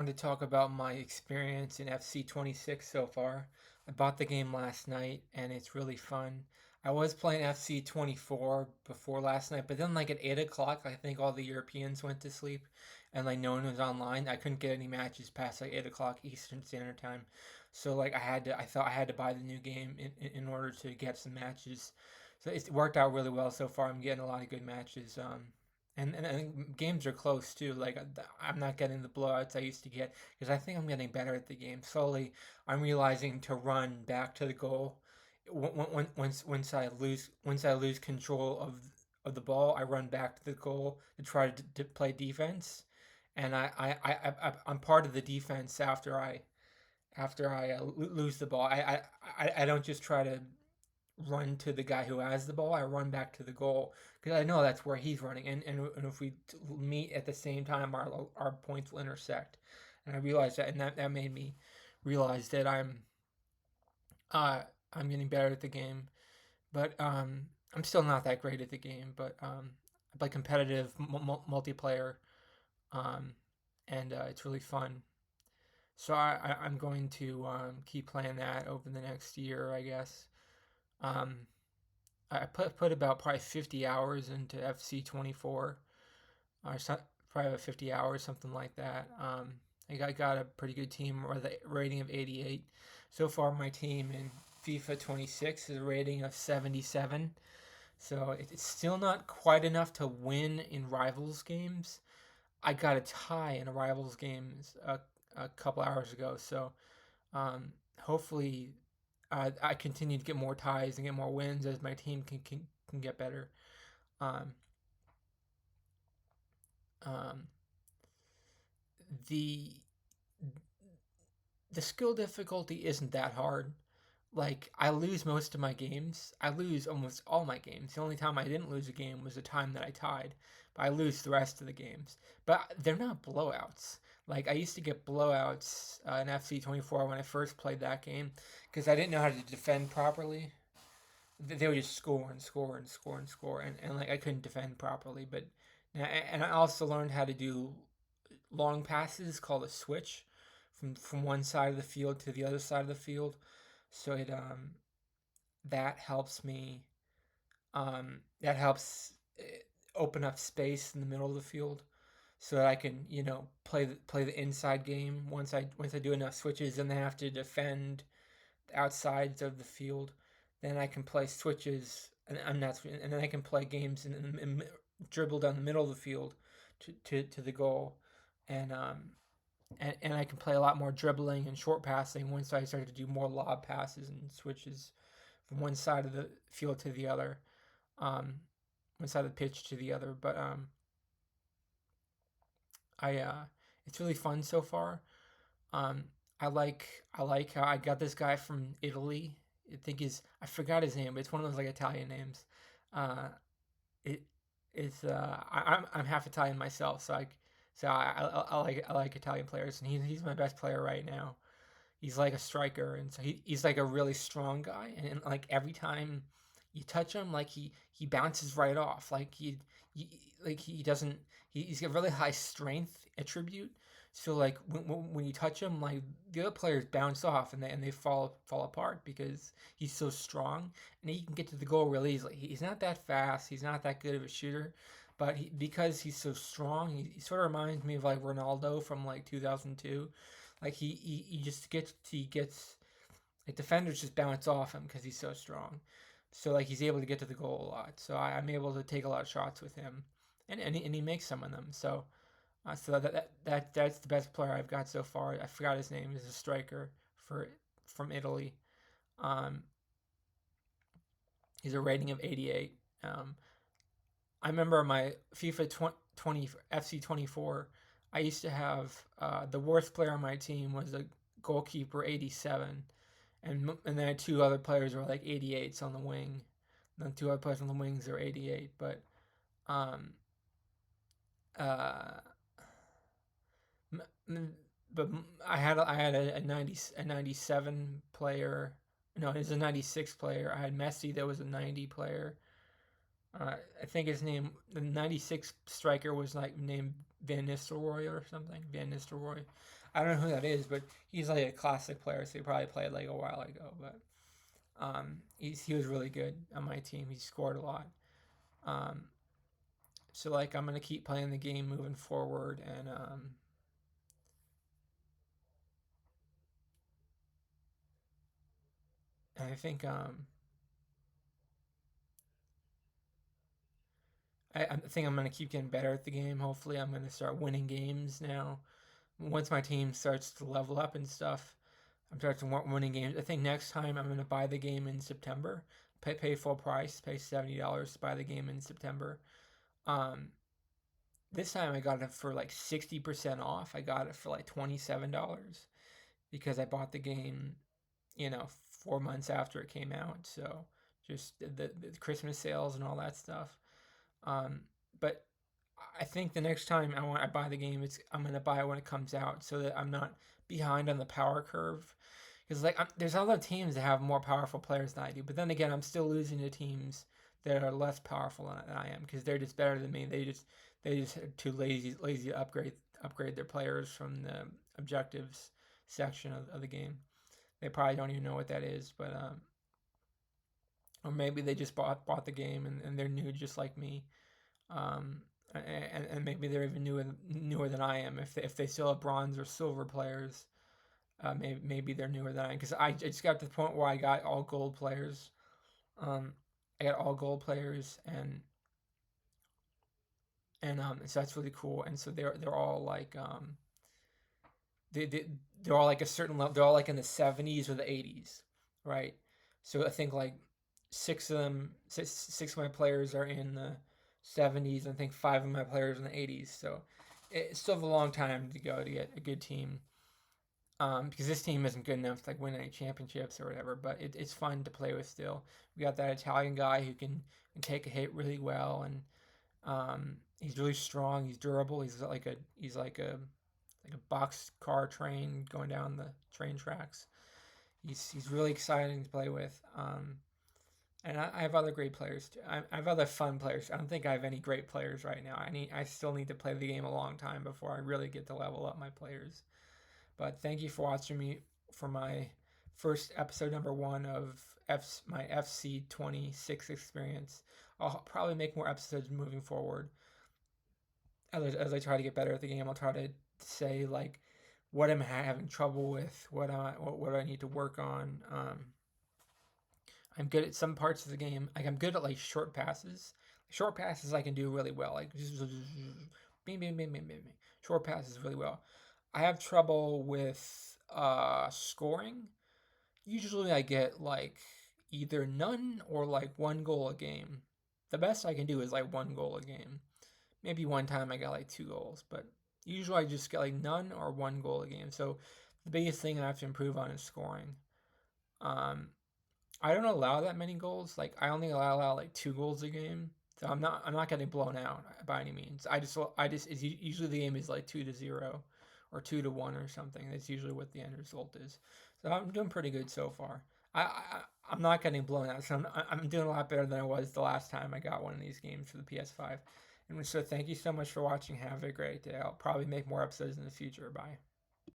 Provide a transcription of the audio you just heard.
To talk about my experience in FC 26 so far. I bought the game last night and it's really fun. I was playing FC 24 before last night, but then like at 8 o'clock, I think all the Europeans went to sleep and like no one was online. I couldn't get any matches past like 8 o'clock Eastern Standard Time. So like I thought I had to buy the new game in order to get some matches. So it's worked out really well so far. I'm getting a lot of good matches. And I think games are close too. Like I'm not getting the blowouts I used to get because I think I'm getting better at the game. Slowly, I'm realizing to run back to the goal. Once I lose control of the ball, I run back to the goal to try to play defense, and I'm part of the defense after I lose the ball. I don't just try to run to the guy who has the ball. I run back to the goal because I know that's where he's running, and if we meet at the same time, our points will intersect. And I realized that, and that made me realize that uh I'm getting better at the game, but I'm still not that great at the game. But I play competitive multiplayer, um, and it's really fun. So I'm going to keep playing that over the next year, I guess. Um, I put about probably 50 hours into FC 24, or probably about 50 hours, something like that. I got a pretty good team with a rating of 88. So far, my team in FIFA 26 is a rating of 77. So it's still not quite enough to win in rivals games. I got a tie in a rivals games a couple hours ago. So hopefully I continue to get more ties and get more wins as my team can get better. Um, um, the the skill difficulty isn't that hard. Like I lose most of my games. I lose almost all my games. The only time I didn't lose a game was the time that I tied. But I lose the rest of the games. But they're not blowouts. Like I used to get blowouts in FC 24 when I first played that game because I didn't know how to defend properly. They would just score and score and score and score, and like I couldn't defend properly. But and I also learned how to do long passes called a switch from one side of the field to the other side of the field. So it that helps me that helps open up space in the middle of the field so that I can play the inside game once I do enough switches and then have to defend the outsides of the field. Then I can play switches and then I can play games and dribble down the middle of the field to the goal and and I can play a lot more dribbling and short passing once I start to do more lob passes and switches from one side of the field to the other, um, one side of the pitch to the other. But I it's really fun so far. Um, I like how I got this guy from Italy. I forgot his name, but it's one of those like Italian names. Uh, it it's I'm half Italian myself, so I like Italian players, and he's my best player right now. He's like a striker, and so he's like a really strong guy, and like every time you touch him, like he bounces right off, he like he doesn't he's got really high strength attribute. So like when you touch him, like the other players bounce off and they fall apart because he's so strong and he can get to the goal really easily. He's not that fast. He's not that good of a shooter, but because he's so strong, he sort of reminds me of like Ronaldo from like 2002. Like he just gets like defenders just bounce off him because he's so strong. So like he's able to get to the goal a lot. So I'm able to take a lot of shots with him, and he makes some of them. So that's the best player I've got so far. I forgot his name. He's a striker for from Italy. Um, he's a rating of 88. I remember my FIFA 20 FC 24. I used to have the worst player on my team was a goalkeeper 87, and then two other players were like 88s on the wing. And then two other players on the wings are 88. But um, uh, but I had a 97 player. No, it was a 96 player. I had Messi that was a 90 player. I think his name, the 96 striker was like named Van Nistelrooy or something. Van Nistelrooy. I don't know who that is, but he's like a classic player, so he probably played like a while ago. But he was really good on my team. He scored a lot. Um, so like I'm gonna keep playing the game moving forward, and I think I'm gonna keep getting better at the game. Hopefully, I'm gonna start winning games now. Once my team starts to level up and stuff, I'm starting to winning games. I think next time I'm gonna buy the game in September. Pay full price. Pay $70 to buy the game in September. Um, this time I got it for like 60% off. I got it for like $27 because I bought the game, 4 months after it came out. So just the Christmas sales and all that stuff. Um, but I think the next time I buy the game, I'm gonna buy it when it comes out, so that I'm not behind on the power curve. Because like there's other teams that have more powerful players than I do, but then again, I'm still losing to teams that are less powerful than I am because they're just better than me. They just are too lazy to upgrade their players from the objectives section of the game. They probably don't even know what that is, but or maybe they just bought the game and they're new just like me. Um, and maybe they're even newer than I am. If they still have bronze or silver players, maybe they're newer than I am. Because I just got to the point where I got all gold players. Um, I got all gold players, and so that's really cool. And so they're all like they, they they're all like a certain level. They're all like in the 70s or the 80s, right? So I think like six of my players are in the 70s. I think five of my players in the 80s. So it's still have a long time to go to get a good team. Because this team isn't good enough to like win any championships or whatever, but it's fun to play with still. We got that Italian guy who can take a hit really well, and he's really strong. He's durable. He's like a box car train going down the train tracks. He's really exciting to play with. And I have other great players too. I have other fun players. I don't think I have any great players right now. I still need to play the game a long time before I really get to level up my players. But thank you for watching me for my first episode number one of my FC 26 experience. I'll probably make more episodes moving forward as I try to get better at the game. I'll try to say like what am I having trouble with, what I need to work on. I'm good at some parts of the game. Like I'm good at like short passes. Short passes I can do really well. Like bing bing bing bing bing. Short passes really well. I have trouble with scoring. Usually I get like either none or like one goal a game. The best I can do is like one goal a game. Maybe one time I got like two goals, but usually I just get like none or one goal a game. So the biggest thing I have to improve on is scoring. Um, I don't allow that many goals. Like I only allow like two goals a game. So I'm not getting blown out by any means. I just it's usually the game is like 2-0 or 2-1 or something. That's usually what the end result is. So I'm doing pretty good so far. I'm not getting blown out. So I'm doing a lot better than I was the last time I got one of these games for the PS5. And so thank you so much for watching. Have a great day. I'll probably make more episodes in the future. Bye.